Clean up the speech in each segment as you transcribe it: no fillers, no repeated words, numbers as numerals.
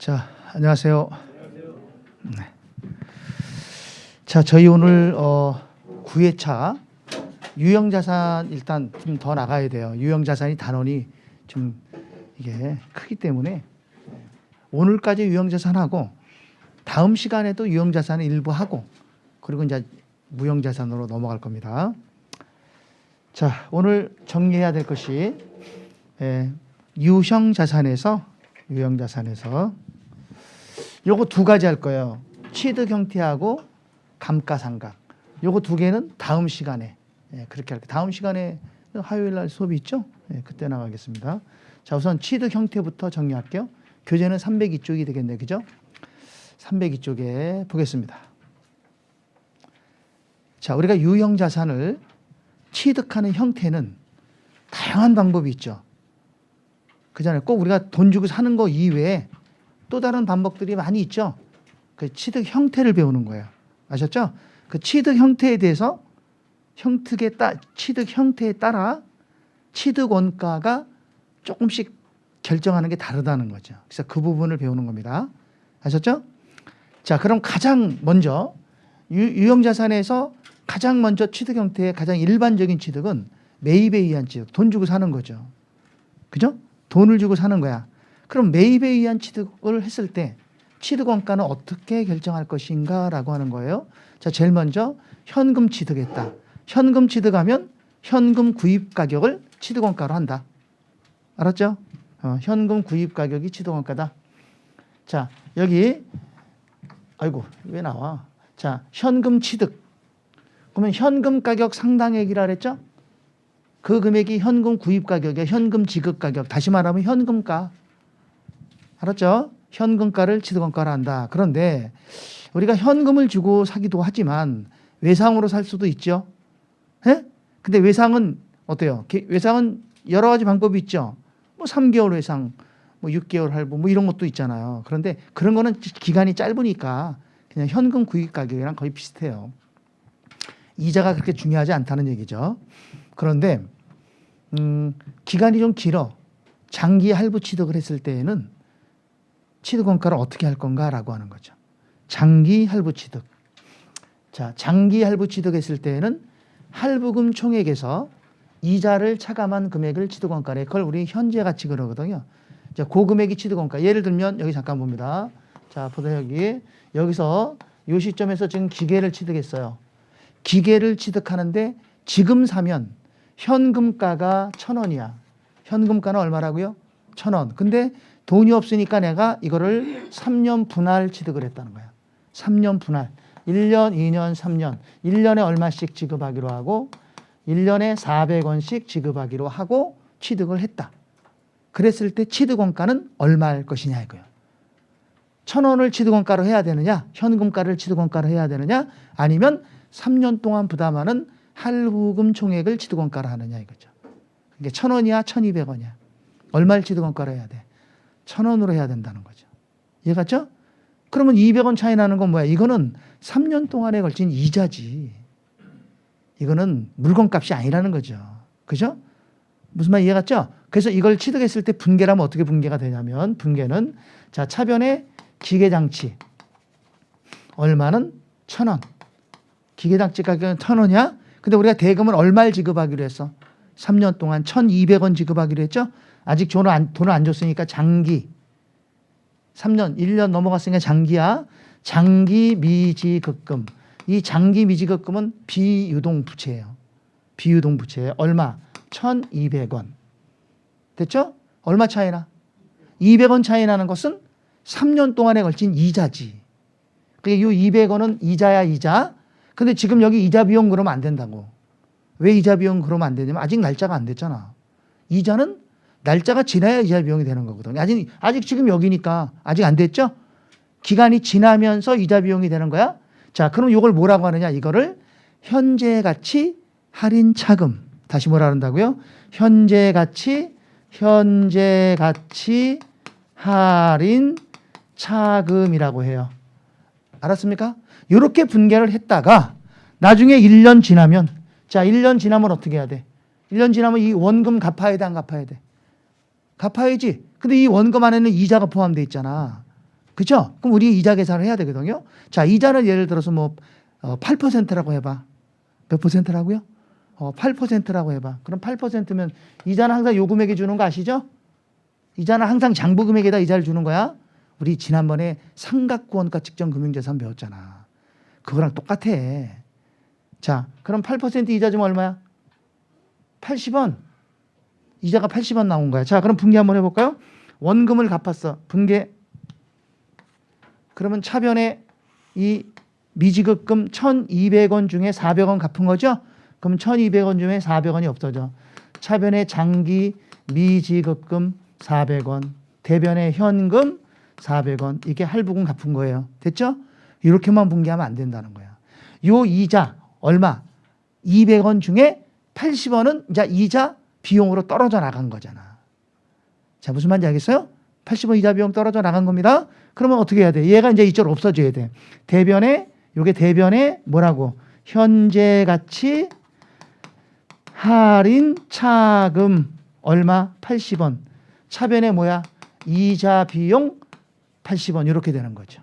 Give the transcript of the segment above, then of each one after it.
자, 안녕하세요. 네. 자, 저희 오늘 9회차 유형자산 일단 좀 더 나가야 돼요. 유형자산이 단원이 좀 이게 크기 때문에 오늘까지 유형자산하고 다음 시간에도 유형자산을 일부 하고 그리고 이제 무형자산으로 넘어갈 겁니다. 자, 오늘 정리해야 될 것이 유형자산에서 요거 두 가지 할 거예요. 취득 형태하고 감가상각. 요거 두 개는 다음 시간에 그렇게 할게요. 다음 시간에 화요일 날 수업이 있죠? 그때 나가겠습니다. 자, 우선 취득 형태부터 정리할게요. 교재는 302쪽이 되겠네요. 그죠? 302쪽에 보겠습니다. 자, 우리가 유형자산을 취득하는 형태는 다양한 방법이 있죠. 그잖아요. 꼭 우리가 돈 주고 사는 거 이외에 또 다른 방법들이 많이 있죠. 그 취득 형태를 배우는 거예요. 아셨죠? 그 취득 형태에 대해서 취득 형태에 따라 취득 원가가 조금씩 결정하는 게 다르다는 거죠. 그래서 그 부분을 배우는 겁니다. 아셨죠? 자, 그럼 가장 먼저 유형자산에서 가장 먼저 취득 형태의 가장 일반적인 취득은 매입에 의한 취득, 돈 주고 사는 거죠. 그죠? 돈을 주고 사는 거야. 그럼 매입에 의한 취득을 했을 때 취득 원가는 어떻게 결정할 것인가 라고 하는 거예요. 자, 제일 먼저 현금 취득했다. 현금 취득하면 현금 구입 가격을 취득 원가로 한다. 알았죠? 현금 구입 가격이 취득 원가다. 자, 여기 아이고 왜 나와? 자, 현금 취득. 그러면 현금 가격 상당액이라 그랬죠? 그 금액이 현금 구입 가격이야. 현금 지급 가격. 다시 말하면 현금가. 알았죠? 현금가를 취득원가로 한다. 그런데 우리가 현금을 주고 사기도 하지만 외상으로 살 수도 있죠. 예? 근데 외상은 어때요? 외상은 여러 가지 방법이 있죠. 뭐 3개월 외상, 뭐 6개월 할부 뭐 이런 것도 있잖아요. 그런데 그런 거는 기간이 짧으니까 그냥 현금 구입 가격이랑 거의 비슷해요. 이자가 그렇게 중요하지 않다는 얘기죠. 그런데 기간이 좀 길어. 장기 할부 취득을 했을 때에는 취득원가를 어떻게 할 건가라고 하는 거죠. 장기 할부 취득. 자, 장기 할부 취득했을 때에는 할부금 총액에서 이자를 차감한 금액을 취득원가래. 그걸 우리 현재 가치 그러거든요. 자, 그 금액이 취득원가. 예를 들면 여기 잠깐 봅니다. 자, 보세요. 여기서 이 시점에서 지금 기계를 취득했어요. 기계를 취득하는데 지금 사면 현금가가 1,000원이야. 현금가는 얼마라고요? 1,000원. 근데 돈이 없으니까 내가 이거를 3년 분할 취득을 했다는 거야. 3년 분할. 1년, 2년, 3년. 1년에 얼마씩 지급하기로 하고 1년에 400원씩 지급하기로 하고 취득을 했다. 그랬을 때 취득원가는 얼마일 것이냐 이거예요. 1,000원을 취득원가로 해야 되느냐? 현금가를 취득원가로 해야 되느냐? 아니면 3년 동안 부담하는 할부금 총액을 취득원가로 하느냐 이거죠. 그게 1,000원이야, 1,200원이야. 얼마를 취득원가로 해야 돼? 1,000원으로 해야 된다는 거죠. 이해갔죠? 그러면 200원 차이 나는 건 뭐야? 이거는 3년 동안에 걸친 이자지. 이거는 물건값이 아니라는 거죠. 그죠? 무슨 말 이해갔죠? 그래서 이걸 취득했을 때 분계라면 어떻게 분계가 되냐면 분계는 자, 차변에 기계장치 얼마는 1,000원. 기계장치 가격은 1,000원이야? 근데 우리가 대금은 얼마를 지급하기로 했어? 3년 동안 1,200원 지급하기로 했죠? 아직 돈을 안 줬으니까 장기. 3년, 1년 넘어갔으니까 장기야. 장기 미지급금. 이 장기 미지급금은 비유동부채예요. 비유동부채. 얼마? 1,200원. 됐죠? 얼마 차이나? 200원 차이 나는 것은 3년 동안에 걸친 이자지. 그러니까 이 200원은 이자야, 이자. 근데 지금 여기 이자 비용 그러면 안 된다고. 왜 이자 비용 그러면 안 되냐면 아직 날짜가 안 됐잖아. 이자는 날짜가 지나야 이자 비용이 되는 거거든요. 아직 지금 여기니까 아직 안 됐죠? 기간이 지나면서 이자 비용이 되는 거야. 자, 그럼 이걸 뭐라고 하느냐? 이거를 현재 가치 할인 차금. 다시 뭐라 한다고요? 현재 가치 할인 차금이라고 해요. 알았습니까? 이렇게 분계를 했다가 나중에 1년 지나면 자, 1년 지나면 어떻게 해야 돼? 1년 지나면 이 원금 갚아야 돼, 안 갚아야 돼? 갚아야지. 근데 이 원금 안에는 이자가 포함되어 있잖아. 그죠? 그럼 우리 이자 계산을 해야 되거든요. 자, 이자는 예를 들어서 뭐 8%라고 해봐. 몇 퍼센트라고요? 8%라고 해봐. 그럼 8%면 이자는 항상 요 금액에 주는 거 아시죠? 이자는 항상 장부 금액에다 이자를 주는 거야. 우리 지난번에 삼각구원가 측정 금융자산 배웠잖아. 그거랑 똑같아. 자, 그럼 8% 이자 주면 얼마야? 80원. 이자가 80원 나온 거야. 자, 그럼 분계 한번 해볼까요? 원금을 갚았어. 분계. 그러면 차변에 이 미지급금 1,200원 중에 400원 갚은 거죠? 그럼 1,200원 중에 400원이 없어져. 차변에 장기 미지급금 400원, 대변에 현금 400원. 이게 할부금 갚은 거예요. 됐죠? 이렇게만 분계하면 안 된다는 거야. 요 이자 얼마? 200원 중에 80원은 이제 이자 비용으로 떨어져 나간 거잖아. 자, 무슨 말인지 알겠어요? 80원 이자 비용 떨어져 나간 겁니다. 그러면 어떻게 해야 돼? 얘가 이제 이쪽으로 없어져야 돼. 대변에, 요게 대변에 뭐라고? 현재 가치 할인 차금 얼마? 80원. 차변에 뭐야? 이자 비용 80원. 이렇게 되는 거죠.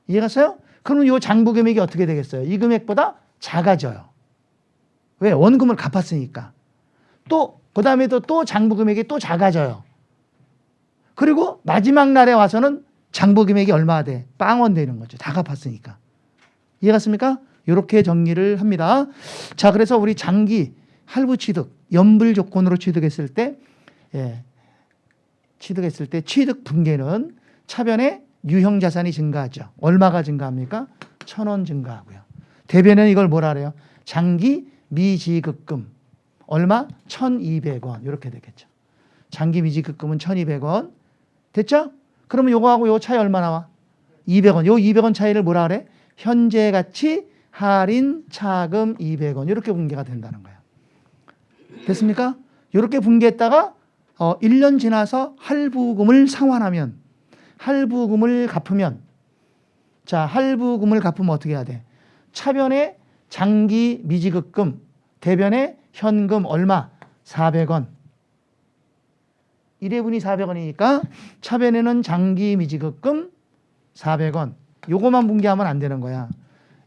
이해갔어요? 그러면 요 장부 금액이 어떻게 되겠어요? 이 금액보다 작아져요. 왜? 원금을 갚았으니까. 또, 그 다음에도 또 장부 금액이 또 작아져요. 그리고 마지막 날에 와서는 장부 금액이 얼마가 돼? 빵원 되는 거죠. 다 갚았으니까. 이해갔습니까? 이렇게 정리를 합니다. 자, 그래서 우리 장기 할부 취득, 연불 조건으로 취득했을 때, 취득 분계는 차변에 유형 자산이 증가하죠. 얼마가 증가합니까? 1,000원 증가하고요. 대변에는 이걸 뭐라 그래요? 장기 미지급금. 얼마? 1,200원. 이렇게 되겠죠. 장기 미지급금은 1,200원. 됐죠? 그러면 요거하고 요 차이 얼마 나와? 200원. 요 200원 차이를 뭐라 그래? 현재 가치 할인 차금 200원. 이렇게 분계가 된다는 거야. 됐습니까? 이렇게 분계했다가 1년 지나서 할부금을 상환하면, 할부금을 갚으면, 자, 할부금을 갚으면 어떻게 해야 돼? 차변에 장기 미지급금, 대변에 현금 얼마? 400원. 1회분이 400원이니까 차변에는 장기 미지급금 400원. 요거만 분계하면 안 되는 거야.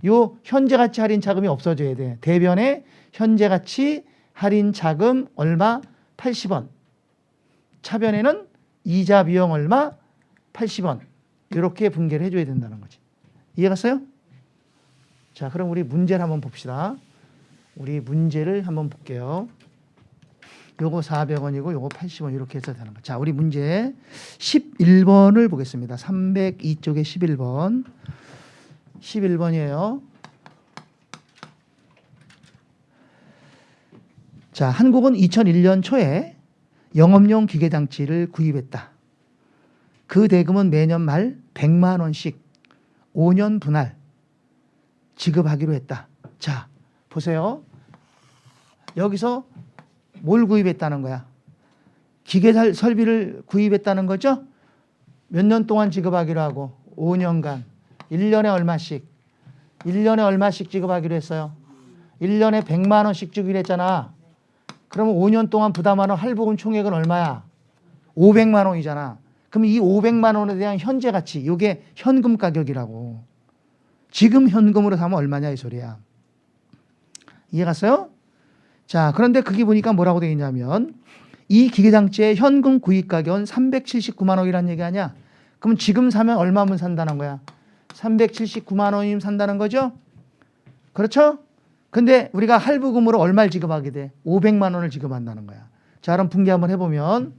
요 현재 가치 할인 차금이 없어져야 돼. 대변에 현재 가치 할인 차금 얼마? 80원. 차변에는 이자 비용 얼마? 80원. 이렇게 분계를 해줘야 된다는 거지. 이해갔어요? 자, 그럼 우리 문제를 한번 봅시다. 우리 문제를 한번 볼게요. 요거 400원이고 요거 80원 이렇게 해서 되는 거. 자, 우리 문제 11번을 보겠습니다. 302쪽에 11번. 11번이에요. 자, 한국은 2001년 초에 영업용 기계장치를 구입했다. 그 대금은 매년 말 100만 원씩 5년 분할 지급하기로 했다. 자, 보세요. 여기서 뭘 구입했다는 거야? 기계 설비를 구입했다는 거죠? 몇 년 동안 지급하기로 하고 5년간 1년에 얼마씩 1년에 얼마씩 지급하기로 했어요. 1년에 100만 원씩 주기로 했잖아. 그러면 5년 동안 부담하는 할부금 총액은 얼마야? 500만 원이잖아. 그럼 이 500만 원에 대한 현재 가치, 이게 현금 가격이라고. 지금 현금으로 사면 얼마냐 이 소리야. 이해갔어요? 자, 그런데 그게 보니까 뭐라고 되어 있냐면 이 기계장치의 현금 구입 가격은 379만 원이라는 얘기 아니야? 그럼 지금 사면 얼마면 산다는 거야? 379만 원이면 산다는 거죠? 그렇죠? 근데 우리가 할부금으로 얼마를 지급하게 돼? 500만 원을 지급한다는 거야. 자, 그럼 분계 한번 해보면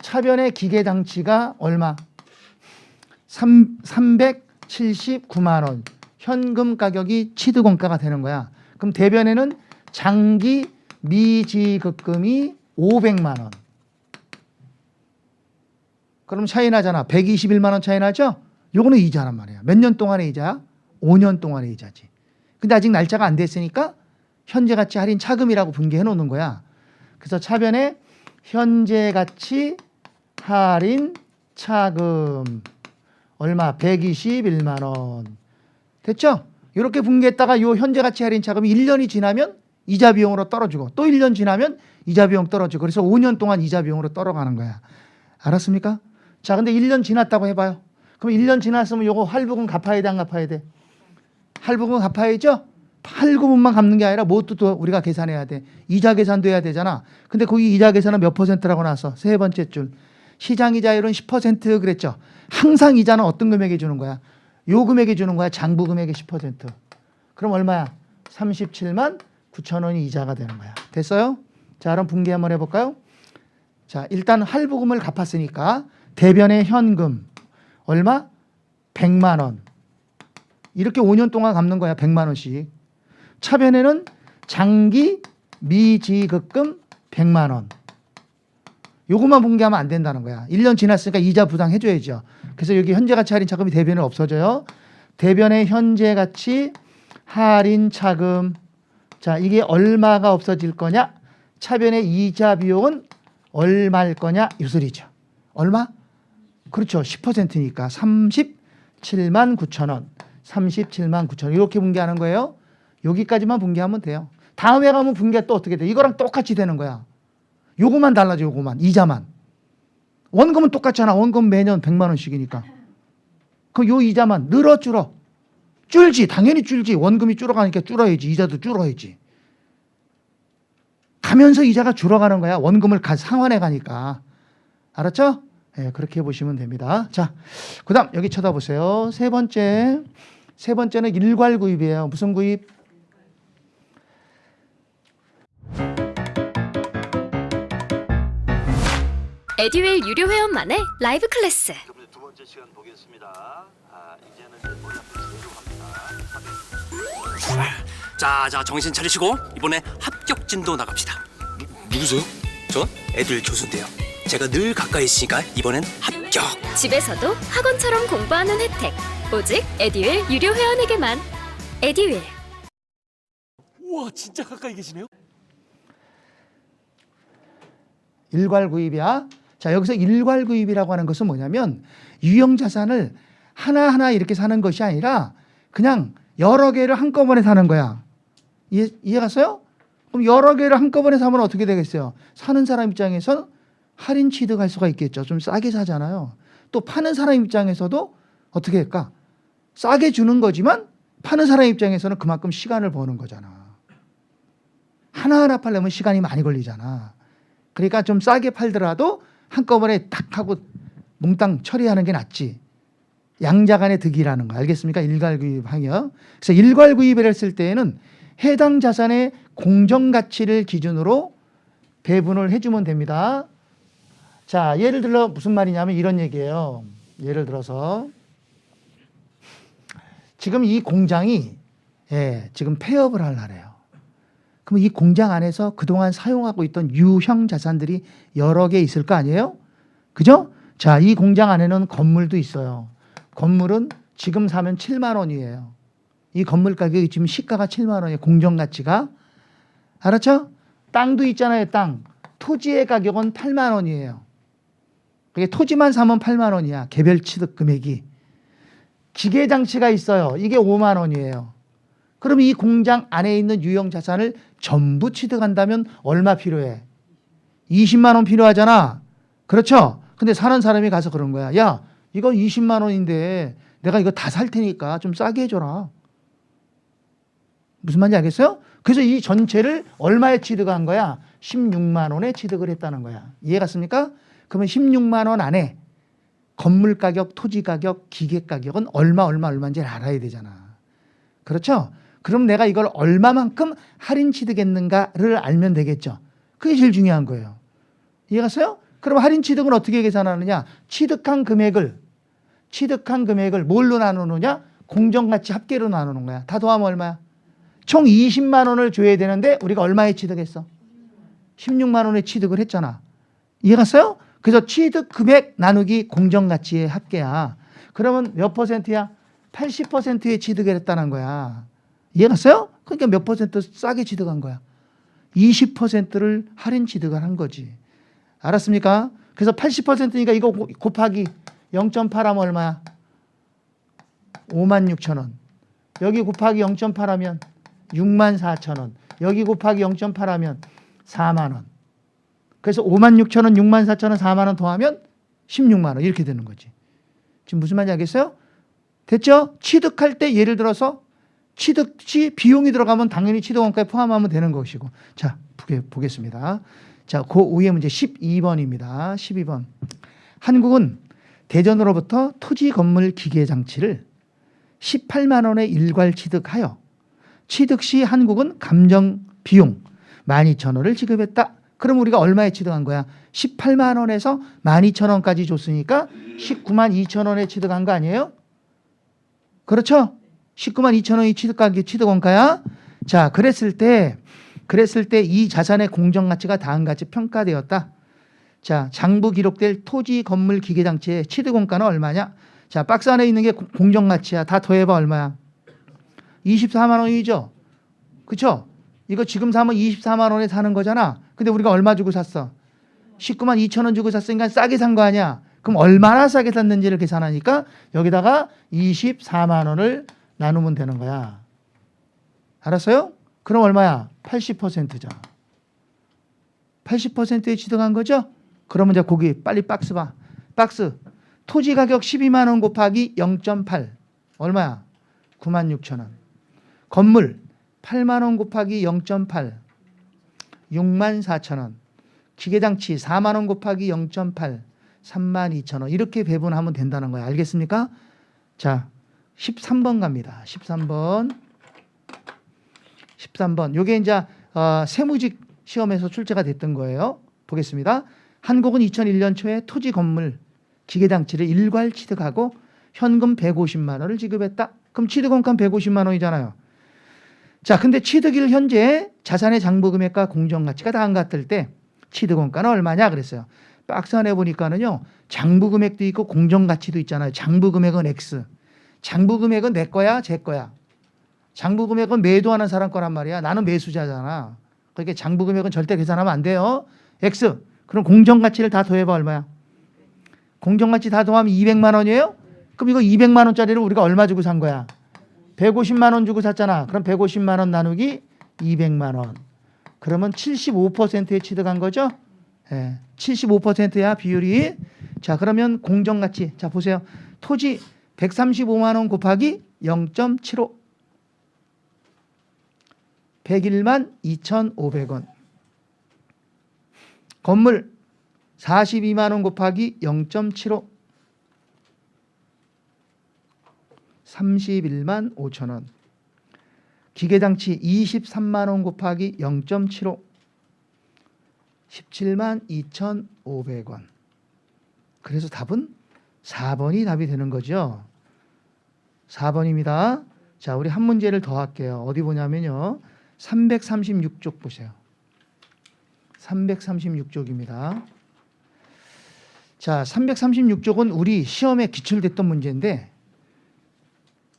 차변의 기계장치가 얼마? 379만 원. 현금 가격이 취득원가가 되는 거야. 그럼 대변에는 장기 미지급금이 500만 원. 그럼 차이 나잖아. 121만 원 차이 나죠? 요거는 이자란 말이야. 몇 년 동안의 이자야? 5년 동안의 이자지. 근데 아직 날짜가 안 됐으니까 현재 가치 할인 차금이라고 분계해 놓는 거야. 그래서 차변에 현재 가치 할인 차금 얼마? 121만 원. 됐죠? 이렇게 분계했다가 요 현재 가치 할인 차금이 1년이 지나면 이자 비용으로 떨어지고 또 1년 지나면 이자 비용 떨어지고 그래서 5년 동안 이자 비용으로 떨어가는 거야. 알았습니까? 자, 근데 1년 지났다고 해봐요. 그럼 1년 지났으면 요거 할부금 갚아야 돼, 안 갚아야 돼? 할부금 갚아야죠? 할부금만 갚는 게 아니라 뭣도 또 우리가 계산해야 돼. 이자 계산도 해야 되잖아. 근데 거기 이자 계산은 몇 %라고 나왔어? 세 번째 줄. 시장이자율은 10% 그랬죠. 항상 이자는 어떤 금액에 주는 거야? 요 금액에 주는 거야. 장부 금액의 10%. 그럼 얼마야? 37만 9천 원이 이자가 되는 거야. 됐어요? 자, 그럼 분기 한번 해볼까요? 자, 일단 할부금을 갚았으니까 대변의 현금 얼마? 100만 원. 이렇게 5년 동안 갚는 거야. 100만 원씩. 차변에는 장기 미지급금 100만 원. 요것만 분기하면 안 된다는 거야. 1년 지났으니까 이자 부담해줘야죠. 그래서 여기 현재가치 할인 차금이 대변에 없어져요. 대변의 현재가치 할인 차금. 자, 이게 얼마가 없어질 거냐? 차변의 이자 비용은 얼마일 거냐? 이 소리죠. 얼마? 그렇죠. 10%니까 37만 9천 원. 37만 9천 원. 이렇게 분기하는 거예요. 여기까지만 분기하면 돼요. 다음에 가면 분기가 또 어떻게 돼? 이거랑 똑같이 되는 거야. 요거만 달라져. 요거만. 이자만. 원금은 똑같잖아. 원금 매년 100만 원씩이니까. 그럼 요 이자만 늘어 줄어. 줄지. 당연히 줄지. 원금이 줄어가니까 줄어야지. 이자도 줄어야지. 가면서 이자가 줄어가는 거야. 원금을 상환해 가니까. 알았죠? 네, 그렇게 보시면 됩니다. 자, 그 다음 여기 쳐다보세요. 세 번째는 일괄 구입이에요. 무슨 구입? 에듀윌 유료 회원만의 라이브 클래스. 두 번째 시간 보겠습니다. 이제는 머리 앞에 합니다. 자, 정신 차리시고 이번에 합격 진도 나갑시다. 누구세요? 전 애들 교수인데요. 제가 늘 가까이 있으니까 이번엔 합격. 집에서도 학원처럼 공부하는 혜택. 오직 에듀윌 유료 회원에게만. 에듀윌. 우와, 진짜 가까이 계시네요. 일괄 구입이야. 자, 여기서 일괄 구입이라고 하는 것은 뭐냐면 유형 자산을 하나하나 이렇게 사는 것이 아니라 그냥 여러 개를 한꺼번에 사는 거야. 이해 갔어요? 그럼 여러 개를 한꺼번에 사면 어떻게 되겠어요? 사는 사람 입장에서 할인 취득할 수가 있겠죠. 좀 싸게 사잖아요. 또 파는 사람 입장에서도 어떻게 할까? 싸게 주는 거지만 파는 사람 입장에서는 그만큼 시간을 버는 거잖아. 하나하나 팔려면 시간이 많이 걸리잖아. 그러니까 좀 싸게 팔더라도 한꺼번에 탁 하고 몽땅 처리하는 게 낫지. 양자간의 득이라는 거 알겠습니까? 일괄구입하여. 그래서 일괄구입을 했을 때에는 해당 자산의 공정가치를 기준으로 배분을 해주면 됩니다. 자, 예를 들어 무슨 말이냐면 이런 얘기예요. 예를 들어서 지금 이 공장이 지금 폐업을 하려래요. 그럼 이 공장 안에서 그동안 사용하고 있던 유형 자산들이 여러 개 있을 거 아니에요? 그죠? 자, 이 공장 안에는 건물도 있어요. 건물은 지금 사면 7만 원이에요. 이 건물 가격이 지금 시가가 7만 원이에요. 공정가치가. 알았죠? 땅도 있잖아요. 땅. 토지의 가격은 8만 원이에요. 그게 토지만 사면 8만 원이야. 개별 취득 금액이. 기계 장치가 있어요. 이게 5만 원이에요. 그럼 이 공장 안에 있는 유형 자산을 전부 취득한다면 얼마 필요해? 20만 원 필요하잖아. 그렇죠? 근데 사는 사람이 가서 그런 거야. 야, 이거 20만 원인데 내가 이거 다 살 테니까 좀 싸게 해줘라. 무슨 말인지 알겠어요? 그래서 이 전체를 얼마에 취득한 거야? 16만 원에 취득을 했다는 거야. 이해 갔습니까? 그러면 16만 원 안에 건물 가격, 토지 가격, 기계 가격은 얼마인지 알아야 되잖아. 그렇죠? 그럼 내가 이걸 얼마만큼 할인 취득했는가를 알면 되겠죠. 그게 제일 중요한 거예요. 이해 갔어요? 그럼 할인 취득은 어떻게 계산하느냐? 취득한 금액을 뭘로 나누느냐? 공정가치 합계로 나누는 거야. 다 더하면 얼마야? 총 20만 원을 줘야 되는데 우리가 얼마에 취득했어? 16만 원에 취득을 했잖아. 이해 갔어요? 그래서 취득 금액 나누기 공정가치의 합계야. 그러면 몇 %야? 80%에 취득을 했다는 거야. 이해 갔어요? 그러니까 몇 % 싸게 취득한 거야? 20%를 할인 취득을 한 거지. 알았습니까? 그래서 80%니까 이거 곱하기 0.8하면 얼마야? 5만 6천 원. 여기 곱하기 0.8하면 6만 4천 원. 여기 곱하기 0.8하면 4만 원. 그래서 5만 6천 원, 6만 4천 원, 4만 원 더하면 16만 원 이렇게 되는 거지. 지금 무슨 말인지 알겠어요? 됐죠? 취득할 때 예를 들어서 취득시 비용이 들어가면 당연히 취득원가에 포함하면 되는 것이고. 자, 보겠습니다. 자, 그 위에 문제 12번입니다. 12번. 한국은 대전으로부터 토지 건물 기계 장치를 18만 원에 일괄 취득하여 취득 시 한국은 감정 비용 12,000원을 지급했다. 그럼 우리가 얼마에 취득한 거야? 18만 원에서 12,000원까지 줬으니까 19만 2천 원에 취득한 거 아니에요? 그렇죠? 19만 2천 원이 취득원가야. 자, 그랬을 때 이 자산의 공정가치가 다음 같이 평가되었다. 자, 장부 기록될 토지 건물 기계 장치의 취득원가는 얼마냐? 자, 박스 안에 있는 게 공정가치야. 다 더해봐 얼마야? 24만 원이죠. 그렇죠? 이거 지금 사면 24만 원에 사는 거잖아. 근데 우리가 얼마 주고 샀어? 19만 2천 원 주고 샀으니까 싸게 산 거 아니야. 그럼 얼마나 싸게 샀는지를 계산하니까 여기다가 24만 원을 나누면 되는 거야. 알았어요? 그럼 얼마야? 80%죠. 80%에 취득한 거죠? 그러면 이제 거기 빨리 박스 봐. 박스. 토지 가격 12만 원 곱하기 0.8. 얼마야? 9만 6천 원. 건물 8만 원 곱하기 0.8. 6만 4천 원. 기계장치 4만 원 곱하기 0.8. 3만 2천 원. 이렇게 배분하면 된다는 거야. 알겠습니까? 자, 13번 갑니다. 13번. 요게 이제 세무직 시험에서 출제가 됐던 거예요. 보겠습니다. 한국은 2001년 초에 토지 건물 기계장치를 일괄 취득하고 현금 150만 원을 지급했다. 그럼 취득원가 150만 원이잖아요. 자, 근데 취득일 현재 자산의 장부 금액과 공정가치가 다음 같을 때 취득원가는 얼마냐 그랬어요. 박스 안에 보니까는요. 장부 금액도 있고 공정가치도 있잖아요. 장부 금액은 X. 장부 금액은 내 거야, 제 거야. 장부 금액은 매도하는 사람 거란 말이야. 나는 매수자잖아. 그러니까 장부 금액은 절대 계산하면 안 돼요. X. 그럼 공정가치를 다 더해봐 얼마야? 공정가치 다 더하면 200만 원이에요? 그럼 이거 200만 원짜리를 우리가 얼마 주고 산 거야? 150만 원 주고 샀잖아. 그럼 150만 원 나누기 200만 원. 그러면 75%에 취득한 거죠? 예, 75%야 비율이. 자, 그러면 공정가치. 자, 보세요. 토지 135만 원 곱하기 0.75. 101만 2,500원. 건물 42만 원 곱하기 0.75. 31만 5천 원. 기계장치 23만 원 곱하기 0.75. 17만 2,500원. 그래서 답은 4번이 답이 되는 거죠. 4번입니다. 자, 우리 한 문제를 더 할게요. 어디 보냐면요. 336쪽 보세요. 336쪽입니다. 자, 336쪽은 우리 시험에 기출됐던 문제인데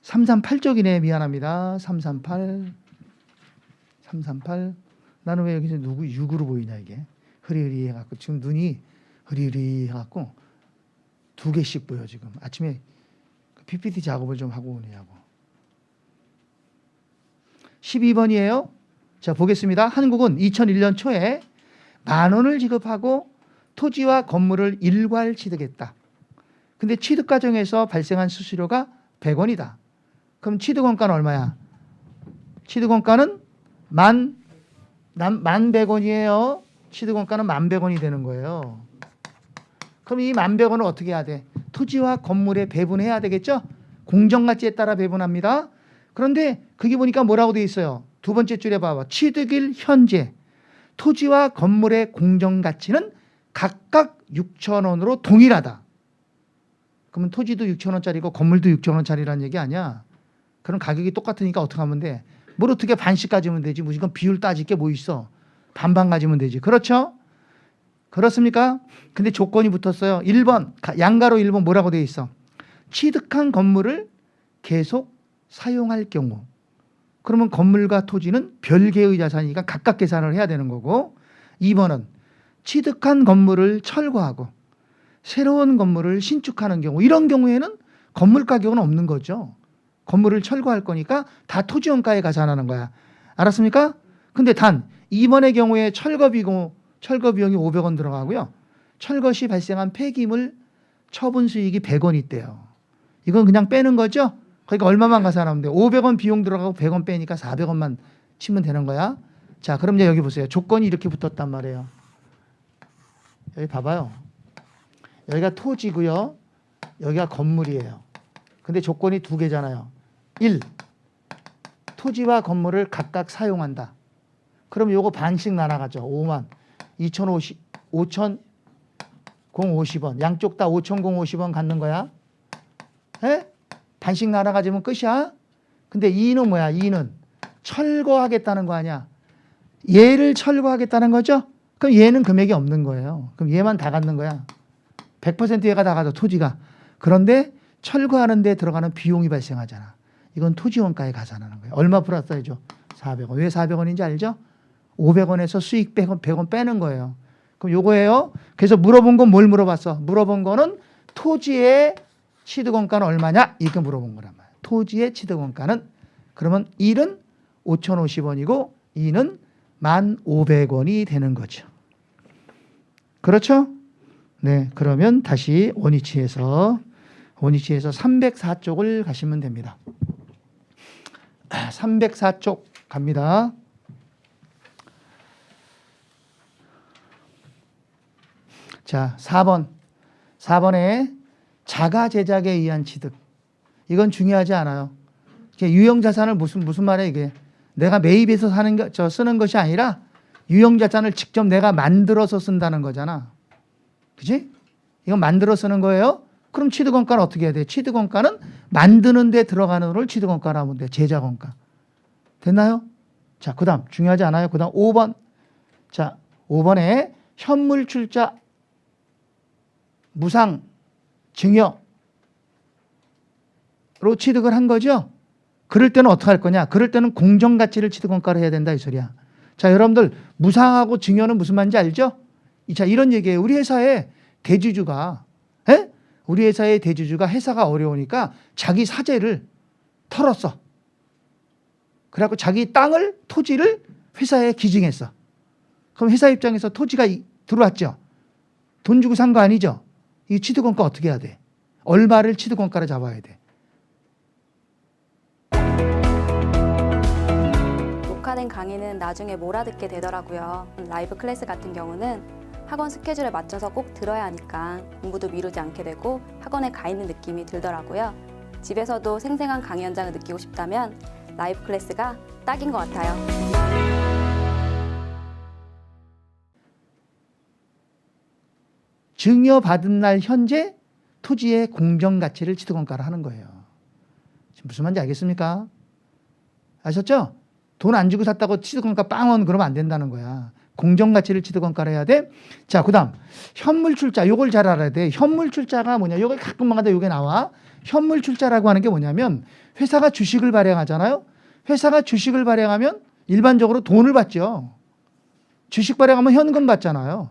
338쪽이네. 미안합니다. 338. 나는 왜 여기서 누구 6으로 보이냐 이게. 흐리흐리 해갖고 지금 눈이 흐리흐리 해갖고 2개씩 보여 지금. 아침에 PPT 작업을 좀 하고 오느냐고. 12번이에요. 자, 보겠습니다. 한국은 2001년 초에 10,000원을 지급하고 토지와 건물을 일괄 취득했다. 근데 취득 과정에서 발생한 수수료가 100원이다. 그럼 취득원가는 얼마야? 취득원가는 1,100원이에요. 취득원가는 1,100원이 되는 거예요. 그럼 이 1,100원을 어떻게 해야 돼? 토지와 건물에 배분해야 되겠죠? 공정가치에 따라 배분합니다. 그런데 그게 보니까 뭐라고 돼 있어요? 두 번째 줄에 봐봐. 취득일 현재 토지와 건물의 공정가치는 각각 6,000원으로 동일하다. 그러면 토지도 6,000원짜리고 건물도 6,000원짜리라는 얘기 아니야. 그럼 가격이 똑같으니까 어떻게 하면 돼? 뭘 어떻게 반씩 가지면 되지? 무조건 비율 따질 게 뭐 있어? 반반 가지면 되지. 그렇죠? 그렇습니까? 근데 조건이 붙었어요. 1번 양가로 1번 뭐라고 돼 있어? 취득한 건물을 계속 사용할 경우. 그러면 건물과 토지는 별개의 자산이니까 각각 계산을 해야 되는 거고. 2번은 취득한 건물을 철거하고 새로운 건물을 신축하는 경우. 이런 경우에는 건물 가격은 없는 거죠. 건물을 철거할 거니까 다 토지 원가에 계산하는 거야. 알았습니까? 근데 단 2번의 경우에 철거 비용이 500원 들어가고요. 철거 시 발생한 폐기물 처분 수익이 100원 있대요. 이건 그냥 빼는 거죠? 그러니까 얼마만 가산하면 돼요? 500원 비용 들어가고 100원 빼니까 400원만 치면 되는 거야. 자, 그럼 이제 여기 보세요. 조건이 이렇게 붙었단 말이에요. 여기 봐봐요. 여기가 토지고요. 여기가 건물이에요. 근데 조건이 두 개잖아요. 1. 토지와 건물을 각각 사용한다. 그럼 요거 반씩 나눠가죠. 5만 5,050원. 양쪽 다 5,050원 갖는 거야. 에? 반씩 나눠가지면 끝이야. 근데 2는 뭐야? 2는 철거하겠다는 거 아니야. 얘를 철거하겠다는 거죠? 그럼 얘는 금액이 없는 거예요. 그럼 얘만 다 갖는 거야. 100% 얘가 다 가져, 토지가. 그런데 철거하는 데 들어가는 비용이 발생하잖아. 이건 토지원가에 가산하는 거예요. 얼마 플러스 해줘? 400원. 왜 400원인지 알죠? 500원에서 수익 100원 빼는 거예요. 그럼 요거예요. 그래서 물어본 건 뭘 물어봤어? 물어본 거는 토지의 취득원가는 얼마냐? 이렇게 물어본 거란 말이야. 토지의 취득원가는 그러면 1은 5,050원이고 2는 1,500원이 되는 거죠. 그렇죠? 네, 그러면 다시 원위치에서 304쪽을 가시면 됩니다. 304쪽 갑니다. 자, 4번에 자가 제작에 의한 취득. 이건 중요하지 않아요. 유형자산을 무슨 말이야 이게. 내가 매입해서 쓰는 것이 아니라 유형자산을 직접 내가 만들어서 쓴다는 거잖아. 그지? 이건 만들어 쓰는 거예요. 그럼 취득원가는 어떻게 해야 돼? 취득원가는 만드는 데 들어가는 걸 취득원가로 하면 돼. 제작원가. 됐나요? 자, 그 다음 중요하지 않아요? 그 다음 5번. 자, 5번에 현물출자 무상 증여로 취득을 한 거죠. 그럴 때는 어떻게 할 거냐? 그럴 때는 공정가치를 취득원가로 해야 된다 이 소리야. 자, 여러분들 무상하고 증여는 무슨 말인지 알죠? 자, 이런 얘기예요. 우리 회사의 대주주가 회사가 어려우니까 자기 사재를 털었어. 그래갖고 자기 토지를 회사에 기증했어. 그럼 회사 입장에서 토지가 들어왔죠. 돈 주고 산 거 아니죠? 이 취득원가 어떻게 해야 돼? 얼마를 취득원가로 잡아야 돼? 녹화된 강의는 나중에 몰아듣게 되더라고요. 라이브 클래스 같은 경우는 학원 스케줄에 맞춰서 꼭 들어야 하니까 공부도 미루지 않게 되고 학원에 가 있는 느낌이 들더라고요. 집에서도 생생한 강의 현장을 느끼고 싶다면 라이브 클래스가 딱인 것 같아요. 증여받은 날 현재 토지의 공정가치를 취득원가로 하는 거예요. 지금 무슨 말인지 알겠습니까? 아셨죠? 돈 안 주고 샀다고 취득원가 빵원 그러면 안 된다는 거야. 공정가치를 취득원가로 해야 돼. 자, 그 다음 현물출자. 요걸 잘 알아야 돼. 현물출자가 뭐냐. 요거 가끔마다 요게 나와. 현물출자라고 하는 게 뭐냐면 회사가 주식을 발행하잖아요. 회사가 주식을 발행하면 일반적으로 돈을 받죠. 주식 발행하면 현금 받잖아요.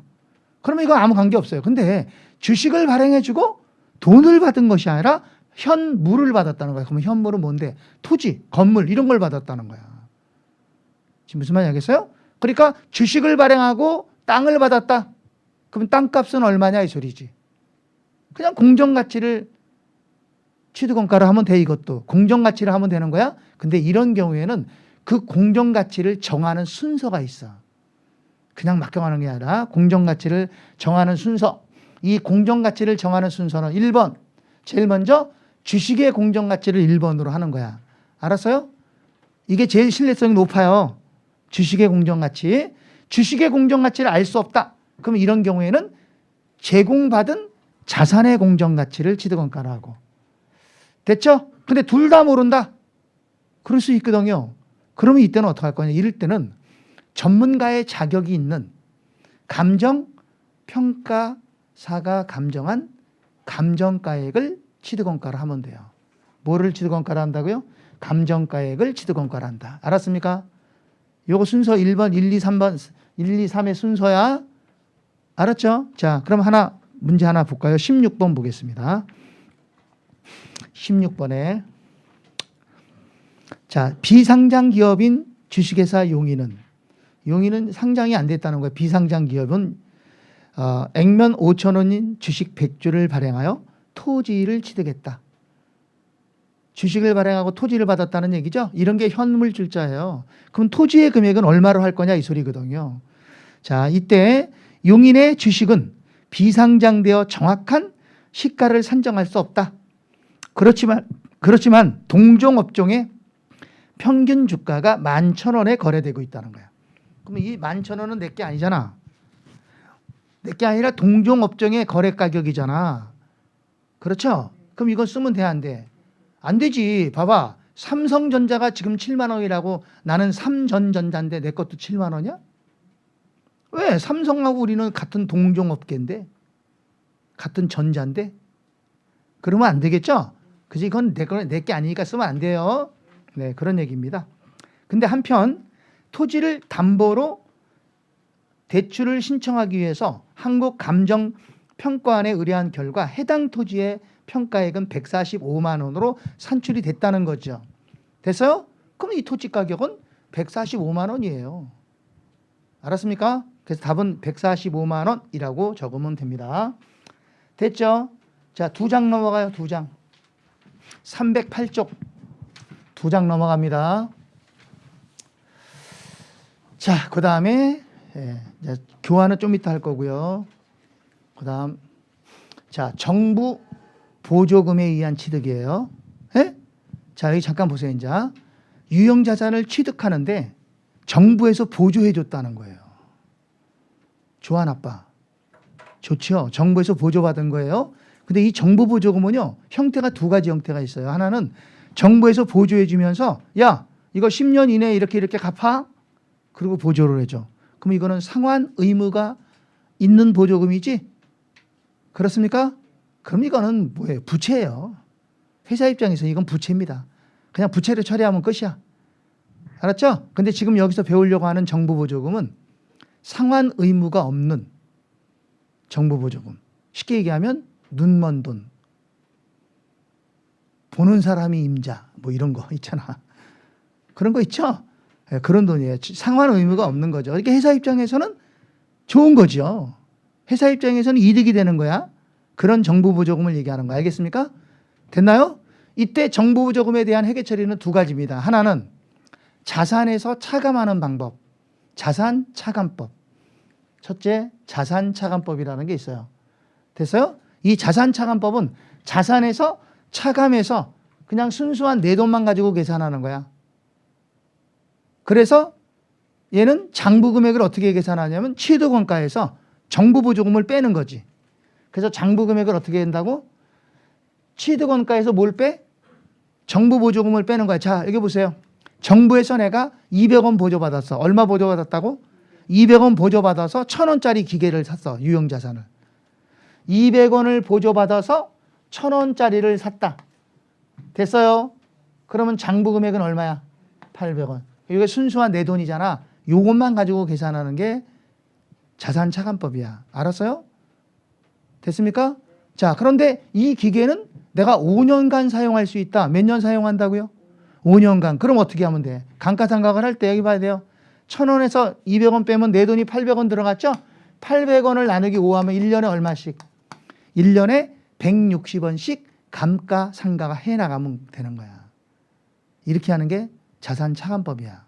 그러면 이건 아무 관계 없어요. 근데 주식을 발행해주고 돈을 받은 것이 아니라 현물을 받았다는 거야. 그러면 현물은 뭔데? 토지, 건물 이런 걸 받았다는 거야. 지금 무슨 말인지 알겠어요? 그러니까 주식을 발행하고 땅을 받았다. 그럼 땅값은 얼마냐 이 소리지. 그냥 공정가치를 취득원가로 하면 돼. 이것도 공정가치를 하면 되는 거야. 근데 이런 경우에는 그 공정가치를 정하는 순서가 있어. 그냥 맡겨가는 게 아니라 공정가치를 정하는 순서. 이 공정가치를 정하는 순서는 1번. 제일 먼저 주식의 공정가치를 1번으로 하는 거야. 알았어요? 이게 제일 신뢰성이 높아요. 주식의 공정가치. 주식의 공정가치를 알 수 없다. 그럼 이런 경우에는 제공받은 자산의 공정가치를 취득원가로 하고. 됐죠? 근데 둘 다 모른다. 그럴 수 있거든요. 그러면 이때는 어떻게 할 거냐. 이럴 때는 전문가의 자격이 있는 감정평가사가 감정한 감정가액을 취득원가로 하면 돼요. 뭐를 취득원가로 한다고요? 감정가액을 취득원가로 한다. 알았습니까? 요거 순서 1번, 1, 2, 3번, 1, 2, 3의 순서야. 알았죠? 자, 그럼 문제 하나 볼까요? 16번 보겠습니다. 16번에 자, 비상장 기업인 주식회사 용인은 상장이 안 됐다는 거예요. 비상장 기업은 액면 5,000원인 주식 100주를 발행하여 토지를 취득했다. 주식을 발행하고 토지를 받았다는 얘기죠. 이런 게 현물질자예요. 그럼 토지의 금액은 얼마로 할 거냐 이 소리거든요. 자, 이때 용인의 주식은 비상장되어 정확한 시가를 산정할 수 없다. 그렇지만 동종업종의 평균 주가가 11,000원에 거래되고 있다는 거야. 그러면 이 11,000원은 내 게 아니잖아. 내 게 아니라 동종업종의 거래 가격이잖아. 그렇죠? 그럼 이건 쓰면 돼, 안 돼? 안 되지. 봐봐. 삼성전자가 지금 7만 원이라고 나는 삼전전자인데 내 것도 7만 원이야? 왜? 삼성하고 우리는 같은 동종업계인데, 같은 전자인데. 그러면 안 되겠죠? 그지? 이건 내 게 아니니까 쓰면 안 돼요. 네, 그런 얘기입니다. 근데 한편 토지를 담보로 대출을 신청하기 위해서 한국감정평가원에 의뢰한 결과 해당 토지의 평가액은 145만 원으로 산출이 됐다는 거죠. 됐어요? 그럼 이 토지 가격은 145만 원이에요. 알았습니까? 그래서 답은 145만 원이라고 적으면 됩니다. 됐죠? 자, 2장 넘어가요. 2장. 308쪽 2장 넘어갑니다. 자, 그 다음에 교환은 좀 이따 할 거고요. 그 다음 자, 정부 보조금에 의한 취득이에요. 예? 자, 여기 잠깐 보세요. 이제 유형자산을 취득하는데 정부에서 보조해 줬다는 거예요. 좋아, 나빠? 좋죠. 정부에서 보조받은 거예요. 근데 이 정부 보조금은요, 형태가 두 가지 형태가 있어요. 하나는 정부에서 보조해 주면서 야, 이거 10년 이내에 이렇게 갚아? 그리고 보조를 해줘. 그럼 이거는 상환 의무가 있는 보조금이지? 그렇습니까? 그럼 이거는 뭐예요? 부채예요. 회사 입장에서 이건 부채입니다. 그냥 부채를 처리하면 끝이야. 알았죠? 근데 지금 여기서 배우려고 하는 정부 보조금은 상환 의무가 없는 정부 보조금. 쉽게 얘기하면 눈먼 돈. 보는 사람이 임자. 뭐 이런 거 있잖아. 그런 거 있죠? 네, 그런 돈이에요. 상환 의무가 없는 거죠. 그러니까 회사 입장에서는 좋은 거죠. 회사 입장에서는 이득이 되는 거야. 그런 정부 보조금을 얘기하는 거 알겠습니까? 됐나요? 이때 정부 보조금에 대한 회계 처리는 두 가지입니다. 하나는 자산에서 차감하는 방법. 자산 차감법. 첫째, 자산 차감법이라는 게 있어요. 됐어요? 이 자산 차감법은 자산에서 차감해서 그냥 순수한 내 돈만 가지고 계산하는 거야. 그래서 얘는 장부 금액을 어떻게 계산하냐면 취득원가에서 정부 보조금을 빼는 거지. 그래서 장부 금액을 어떻게 한다고? 취득원가에서 뭘 빼? 정부 보조금을 빼는 거야. 자, 여기 보세요. 정부에서 내가 200원 보조받았어. 얼마 보조받았다고? 200원 보조받아서 1,000원짜리 기계를 샀어. 유형자산을. 200원을 보조받아서 1,000원짜리를 샀다. 됐어요? 그러면 장부 금액은 얼마야? 800원. 이게 순수한 내 돈이잖아. 요것만 가지고 계산하는 게 자산 차감법이야. 알았어요? 됐습니까? 자, 그런데 이 기계는 내가 5년간 사용할 수 있다. 몇 년 사용한다고요? 5년간. 그럼 어떻게 하면 돼? 감가상각을 할 때 여기 봐야 돼요. 1,000원에서 200원 빼면 내 돈이 800원 들어갔죠? 800원을 나누기 5하면 1년에 얼마씩? 1년에 160원씩 감가상각을 해나가면 되는 거야. 이렇게 하는 게 자산 차감법이야.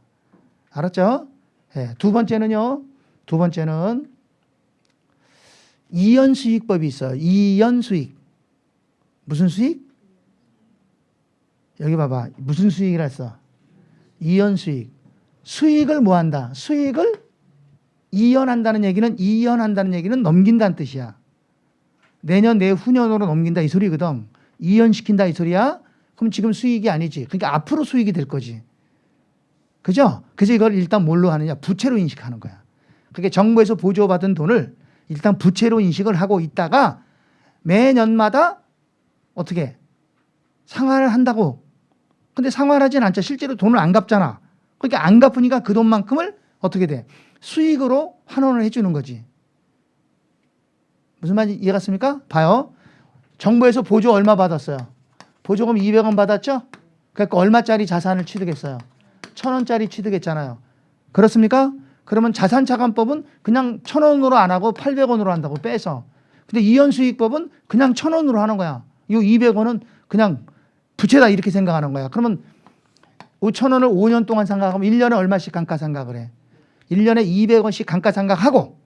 알았죠? 네, 두 번째는요. 두 번째는 이연수익법이 있어요. 이연수익. 무슨 수익? 여기 봐봐. 무슨 수익이라 했어? 이연수익. 수익을 뭐 한다? 수익을 이연한다는 얘기는 넘긴다는 뜻이야. 내년, 내후년으로 넘긴다 이 소리거든. 이연시킨다 이 소리야. 그럼 지금 수익이 아니지. 그러니까 앞으로 수익이 될 거지. 그죠? 그래서 이걸 일단 뭘로 하느냐? 부채로 인식하는 거야. 그게 정부에서 보조받은 돈을 일단 부채로 인식을 하고 있다가 매년마다 어떻게 상환을 한다고. 근데 상환하진 않죠. 실제로 돈을 안 갚잖아. 그러니까 안 갚으니까 그 돈만큼을 어떻게 돼? 수익으로 환원을 해주는 거지. 무슨 말인지 이해 갔습니까? 봐요. 정부에서 보조 얼마 받았어요? 보조금 200원 받았죠? 그러니까 얼마짜리 자산을 취득했어요? 1,000원짜리 취득했잖아요. 그렇습니까? 그러면 자산차감법은 그냥 1,000원으로 안 하고 800원으로 한다고 빼서. 근데 이연수익법은 그냥 1,000원으로 하는 거야. 이 200원은 그냥 부채다 이렇게 생각하는 거야. 그러면 5,000원을 5년 동안 생각하면 1년에 얼마씩 감가상각을 해? 1년에 200원씩 감가상각하고,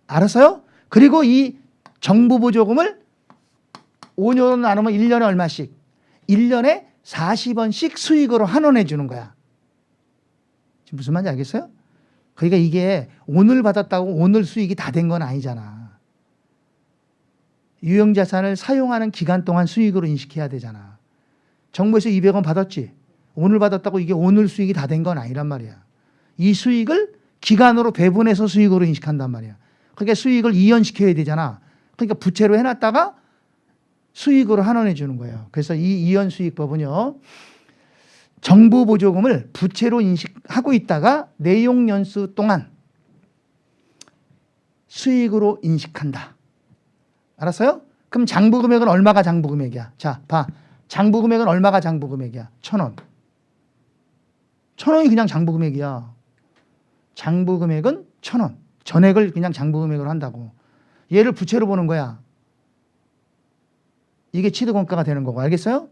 알았어요? 그리고 이 정부 보조금을 5년으로 나누면 1년에 얼마씩? 1년에 40원씩 수익으로 환원해 주는 거야. 지금 무슨 말인지 알겠어요? 그러니까 이게 오늘 받았다고 오늘 수익이 다 된 건 아니잖아. 유형자산을 사용하는 기간 동안 수익으로 인식해야 되잖아. 정부에서 200원 받았지. 오늘 받았다고 이게 오늘 수익이 다 된 건 아니란 말이야. 이 수익을 기간으로 배분해서 수익으로 인식한단 말이야. 그러니까 수익을 이연시켜야 되잖아. 그러니까 부채로 해놨다가 수익으로 환원해 주는 거예요. 그래서 이 이연수익법은요, 정부 보조금을 부채로 인식하고 있다가 내용연수 동안 수익으로 인식한다. 알았어요? 그럼 장부금액은 얼마가 장부금액이야? 자, 봐. 장부금액은 얼마가 장부금액이야? 1,000원. 1,000원이 그냥 장부금액이야. 장부금액은 1,000원. 전액을 그냥 장부금액으로 한다고. 얘를 부채로 보는 거야. 이게 취득원가가 되는 거고. 알겠어요?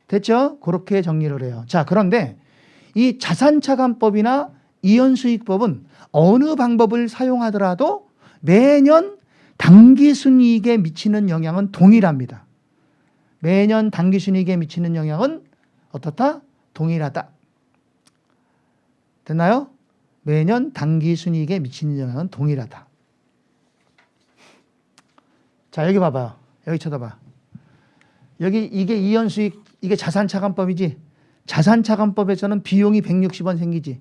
됐죠? 그렇게 정리를 해요. 자, 그런데 이 자산차감법이나 이연수익법은 어느 방법을 사용하더라도 매년 당기순이익에 미치는 영향은 동일합니다. 매년 당기순이익에 미치는 영향은 어떻다? 동일하다. 됐나요? 매년 당기순이익에 미치는 영향은 동일하다. 자, 여기 봐봐요. 여기 쳐다봐. 여기 이게 이연수익, 이게 자산차감법이지. 자산차감법에서는 비용이 160원 생기지.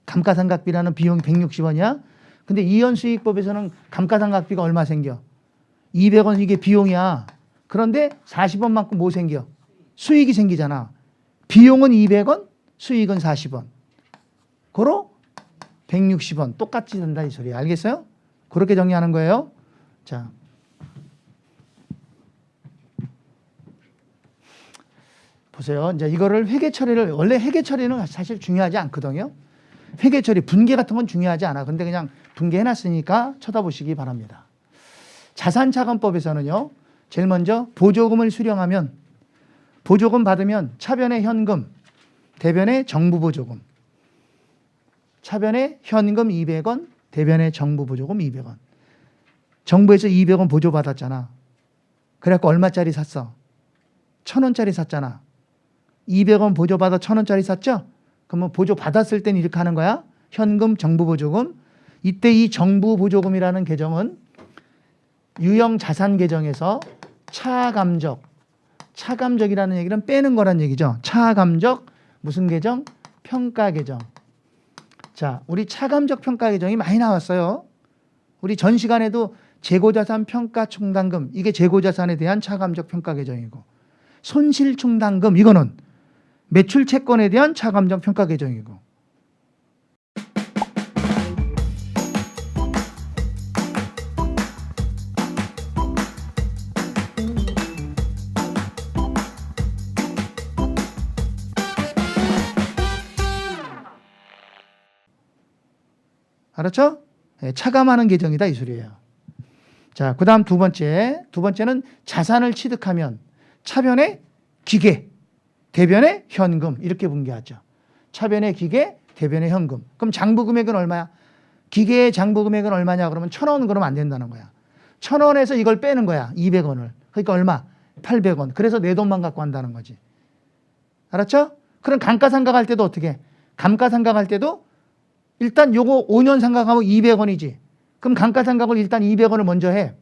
감가상각비라는 비용이 160원이야. 근데 이연수익법에서는 감가상각비가 얼마 생겨? 200원 이게 비용이야. 그런데 40원만큼 뭐 생겨? 수익이 생기잖아. 비용은 200원, 수익은 40원. 고로 160원. 똑같이 된다 이 소리야. 알겠어요? 그렇게 정리하는 거예요. 자. 보세요. 이제 이거를 회계 처리를, 원래 회계 처리는 사실 중요하지 않거든요. 회계 처리, 분계 같은 건 중요하지 않아. 근데 그냥 분계해 놨으니까 쳐다보시기 바랍니다. 자산차감법에서는요, 제일 먼저 보조금을 수령하면, 보조금 받으면 차변의 현금, 대변의 정부 보조금. 차변의 현금 200원, 대변의 정부 보조금 200원. 정부에서 200원 보조 받았잖아. 그래갖고 얼마짜리 샀어? 1,000원짜리 샀잖아. 200원 보조 받아 1,000원짜리 샀죠? 그러면 보조 받았을 때는 이렇게 하는 거야. 현금, 정부 보조금. 이때 이 정부 보조금이라는 계정은 유형 자산 계정에서 차감적, 차감적이라는 얘기는 빼는 거란 얘기죠. 차감적 무슨 계정? 평가 계정. 자, 우리 차감적 평가 계정이 많이 나왔어요. 우리 전 시간에도 재고자산 평가 충당금, 이게 재고자산에 대한 차감적 평가 계정이고, 손실 충당금, 이거는 매출 채권에 대한 차감적 평가 계정이고. 알았죠? 네, 차감하는 계정이다 이 소리예요. 자, 그 다음 두 번째는 자산을 취득하면 차변의 기계, 대변의 현금 이렇게 분개하죠. 차변의 기계, 대변의 현금. 그럼 장부금액은 얼마야? 기계의 장부금액은 얼마냐? 그러면 1,000원 그러면 안 된다는 거야. 1,000원에서 이걸 빼는 거야. 200원을. 그러니까 얼마? 800원. 그래서 내 돈만 갖고 한다는 거지. 알았죠? 그럼 감가상각할 때도 어떻게 해? 감가상각할 때도 일단 요거 5년 상각하면 200원이지. 그럼 감가상각을 일단 200원을 먼저 해.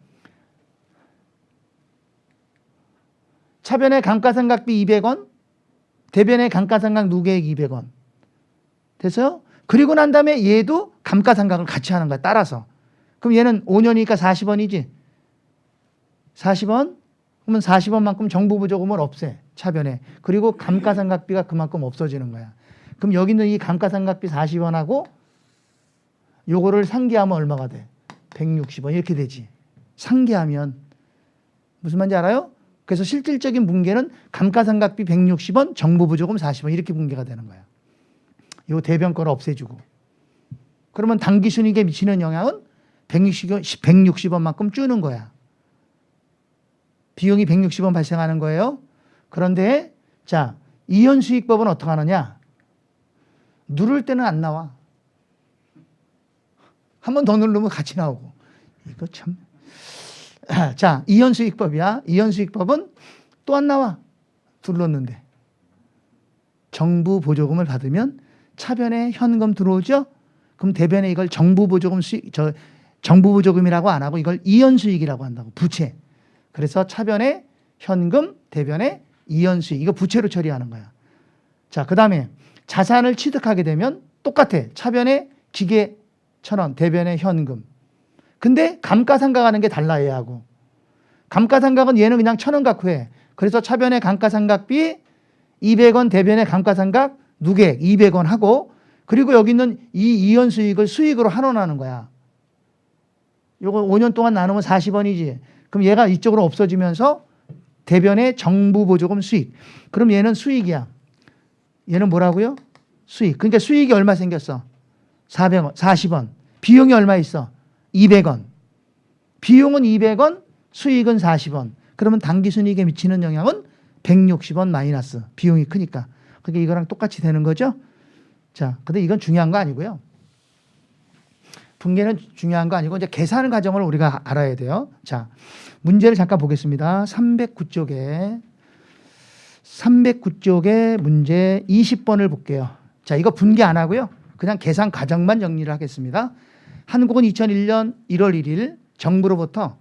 차변의 감가상각비 200원, 대변의 감가상각 누계액 200원. 됐어요? 그리고 난 다음에 얘도 감가상각을 같이 하는 거야, 따라서. 그럼 얘는 5년이니까 40원이지. 40원? 그러면 40원만큼 정부 보조금을 없애, 차변에. 그리고 감가상각비가 그만큼 없어지는 거야. 그럼 여기 있는 이 감가상각비 40원하고 요거를 상계하면 얼마가 돼? 160원 이렇게 되지. 상계하면. 무슨 말인지 알아요? 그래서 실질적인 분계는 감가상각비 160원, 정부보조금 40원 이렇게 분계가 되는 거야. 요 대변 거를 없애주고. 그러면 당기순이익에 미치는 영향은 160원만큼 주는 거야. 비용이 160원 발생하는 거예요. 그런데 자, 이연수익법은 어떻게 하느냐? 누를 때는 안 나와. 한 번 더 누르면 같이 나오고. 이거 참. 자, 이연수익법이야. 이연수익법은 또 안 나와. 눌렀는데. 정부 보조금을 받으면 차변에 현금 들어오죠? 그럼 대변에 이걸 정부 보조금이라고 안 하고 이걸 이연수익이라고 한다고. 부채. 그래서 차변에 현금, 대변에 이연수익. 이거 부채로 처리하는 거야. 자, 그 다음에 자산을 취득하게 되면 똑같아. 차변에 기계 1,000원, 대변에 현금. 근데 감가상각하는 게 달라 얘하고. 감가상각은 얘는 그냥 1,000원 갖고 해. 그래서 차변에 감가상각비 200원, 대변에 감가상각 누계 200원 하고, 그리고 여기 있는 이 이연수익을 수익으로 환원하는 거야. 요거 5년 동안 나누면 40원이지. 그럼 얘가 이쪽으로 없어지면서 대변에 정부 보조금 수익. 그럼 얘는 수익이야. 얘는 뭐라고요? 수익. 그러니까 수익이 얼마 생겼어? 400원, 40원. 비용이 얼마 있어? 200원. 비용은 200원, 수익은 40원. 그러면 당기순이익에 미치는 영향은 160원 마이너스. 비용이 크니까. 그게 이거랑 똑같이 되는 거죠? 자, 근데 이건 중요한 거 아니고요. 분계는 중요한 거 아니고 이제 계산 과정을 우리가 알아야 돼요. 자, 문제를 잠깐 보겠습니다. 309쪽에 문제 20번을 볼게요. 자, 이거 분계 안 하고요. 그냥 계산 과정만 정리를 하겠습니다. 한국은 2001년 1월 1일 정부로부터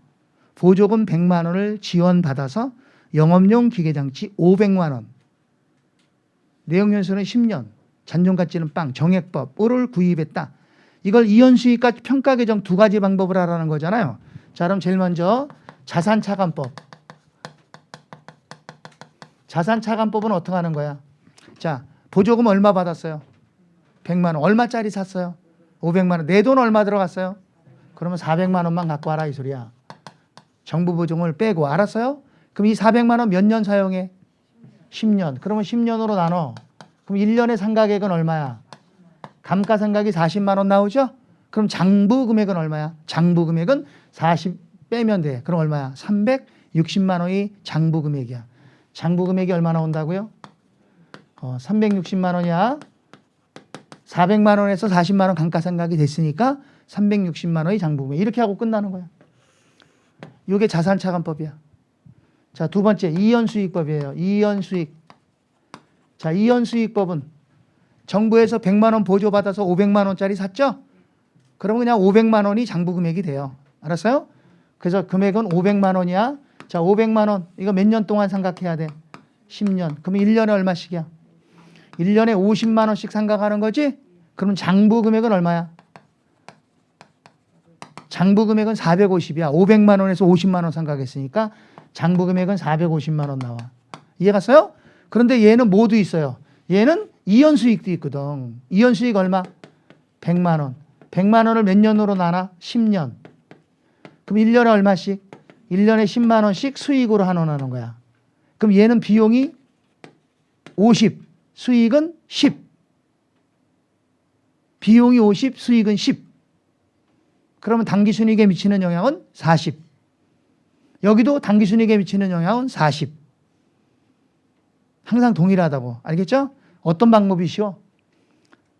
보조금 100만 원을 지원받아서 영업용 기계장치 500만 원, 내용연수는 10년, 잔존가치는 빵, 정액법을 구입했다. 이걸 이연수익과 평가 개정 두 가지 방법을 하라는 거잖아요. 자, 그럼 제일 먼저 자산차감법. 자산차감법은 어떻게 하는 거야? 자, 보조금 얼마 받았어요? 100만 원. 얼마짜리 샀어요? 500만 원. 내 돈 얼마 들어갔어요? 그러면 400만 원만 갖고 와라 이 소리야. 정부 보조금을 빼고. 알았어요? 그럼 이 400만 원 몇 년 사용해? 10년. 그러면 10년으로 나눠. 그럼 1년의 상가액은 얼마야? 감가상각이 40만 원 나오죠? 그럼 장부 금액은 얼마야? 장부 금액은 40 빼면 돼. 그럼 얼마야? 360만 원이 장부 금액이야. 장부 금액이 얼마 나온다고요? 360만 원이야. 400만 원에서 40만 원 감가상각이 됐으니까 360만 원이 장부 금액. 이렇게 하고 끝나는 거야. 이게 자산차감법이야. 자, 두 번째 이연수익법이에요. 이연수익. 자, 이연수익법은 정부에서 100만 원 보조받아서 500만 원짜리 샀죠? 그러면 그냥 500만 원이 장부 금액이 돼요. 알았어요? 그래서 금액은 500만 원이야. 자, 500만 원. 이거 몇 년 동안 상각해야 돼? 10년. 그러면 1년에 얼마씩이야? 1년에 50만 원씩 상각하는 거지? 그럼 장부 금액은 얼마야? 장부 금액은 450이야. 500만 원에서 50만 원 상각했으니까 장부 금액은 450만 원 나와. 이해 갔어요? 그런데 얘는 뭐도 있어요. 얘는 이연수익도 있거든. 이연수익 얼마? 100만 원. 100만 원을 몇 년으로 나눠? 10년. 그럼 1년에 얼마씩? 1년에 10만 원씩 수익으로 환원하는 거야. 그럼 얘는 비용이 50, 수익은 10. 비용이 50, 수익은 10. 그러면 당기순이익에 미치는 영향은 40. 여기도 당기순이익에 미치는 영향은 40. 항상 동일하다고. 알겠죠? 어떤 방법이 쉬워?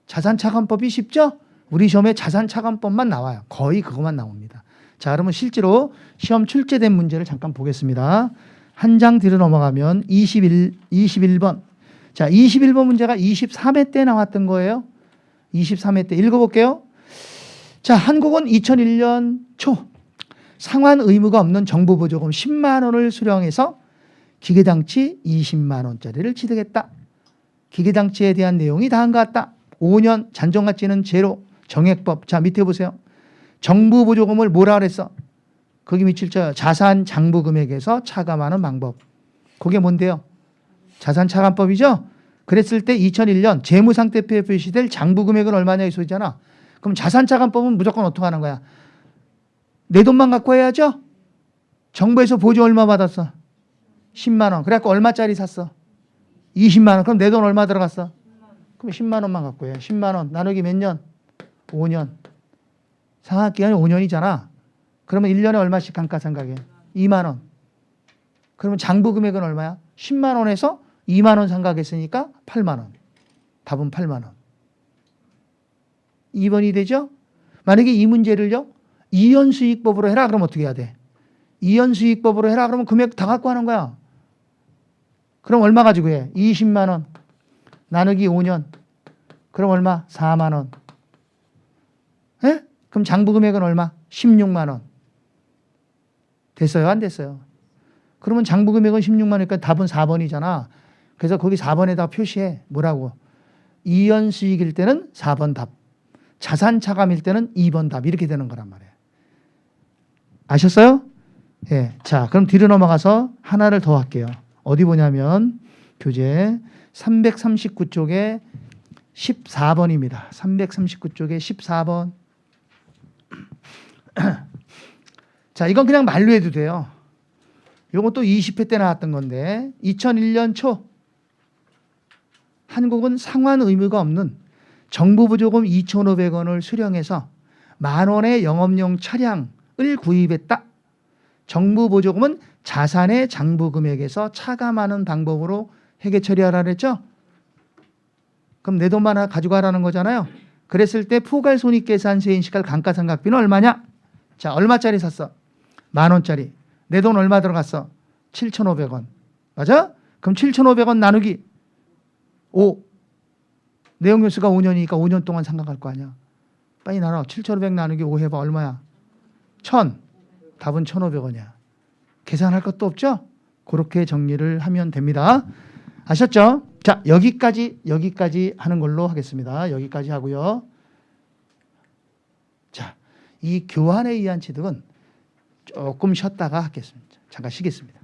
자산차감법이 쉽죠? 우리 시험에 자산차감법만 나와요. 거의 그것만 나옵니다. 자, 그러면 실제로 시험 출제된 문제를 잠깐 보겠습니다. 한 장 뒤로 넘어가면 21번. 자, 21번 문제가 23회 때 나왔던 거예요. 23회 때 읽어볼게요. 자, 한국은 2001년 초 상환 의무가 없는 정부 보조금 10만 원을 수령해서 기계장치 20만 원짜리를 취득했다. 기계장치에 대한 내용이 다음과 같다. 5년 잔존가치는 제로. 정액법. 자, 밑에 보세요. 정부 보조금을 뭐라 그랬어? 거기 미칠 자산 장부 금액에서 차감하는 방법. 그게 뭔데요? 자산차감법이죠? 그랬을 때 2001년 재무상태표에 표시될 장부 금액은 얼마냐 이 소리잖아. 그럼 자산차감법은 무조건 어떻게 하는 거야? 내 돈만 갖고 해야죠? 정부에서 보조 얼마 받았어? 10만 원. 그래갖고 얼마짜리 샀어? 20만 원. 그럼 내 돈 얼마 들어갔어? 그럼 10만 원만 갖고 해. 10만 원 나누기 몇 년? 5년. 상환기간이 5년이잖아. 그러면 1년에 얼마씩 감가상각해? 2만 원. 그러면 장부 금액은 얼마야? 10만 원에서 2만 원 상각했으니까 8만 원. 답은 8만 원. 2번이 되죠? 만약에 이 문제를요. 이연수익법으로 해라 그러면 어떻게 해야 돼? 이연수익법으로 해라 그러면 금액 다 갖고 하는 거야. 그럼 얼마 가지고 해? 20만 원 나누기 5년. 그럼 얼마? 4만 원. 에? 그럼 장부 금액은 얼마? 16만 원. 됐어요? 안 됐어요? 그러면 장부 금액은 16만 원이니까 답은 4번이잖아. 그래서 거기 4번에다 표시해. 뭐라고? 이연수익일 때는 4번 답. 자산 차감일 때는 2번 답. 이렇게 되는 거란 말이에요. 아셨어요? 예. 자, 그럼 뒤로 넘어가서 하나를 더 할게요. 어디 보냐면 교재 339쪽에 14번입니다. 339쪽에 14번. 자, 이건 그냥 말로 해도 돼요. 요건 또 20회 때 나왔던 건데 2001년 초 한국은 상환 의무가 없는 정부 보조금 2,500원을 수령해서 만 원의 영업용 차량을 구입했다. 정부 보조금은 자산의 장부 금액에서 차감하는 방법으로 회계 처리하라 그랬죠? 그럼 내 돈만 가져가라는 거잖아요. 그랬을 때 포괄손익계산세 인식할 감가상각비는 얼마냐? 자, 얼마짜리 샀어? 만 원짜리. 내 돈 얼마 들어갔어? 7,500원. 맞아? 그럼 7,500원 나누기 5. 내용연수가 5년이니까 5년 동안 상각할 거 아니야. 빨리 나눠. 7,500 나누기 5 해봐. 얼마야? 1,000. 답은 1,500원이야. 계산할 것도 없죠? 그렇게 정리를 하면 됩니다. 아셨죠? 자, 여기까지 하는 걸로 하겠습니다. 여기까지 하고요. 자, 이 교환에 의한 취득은 조금 쉬었다가 하겠습니다. 잠깐 쉬겠습니다.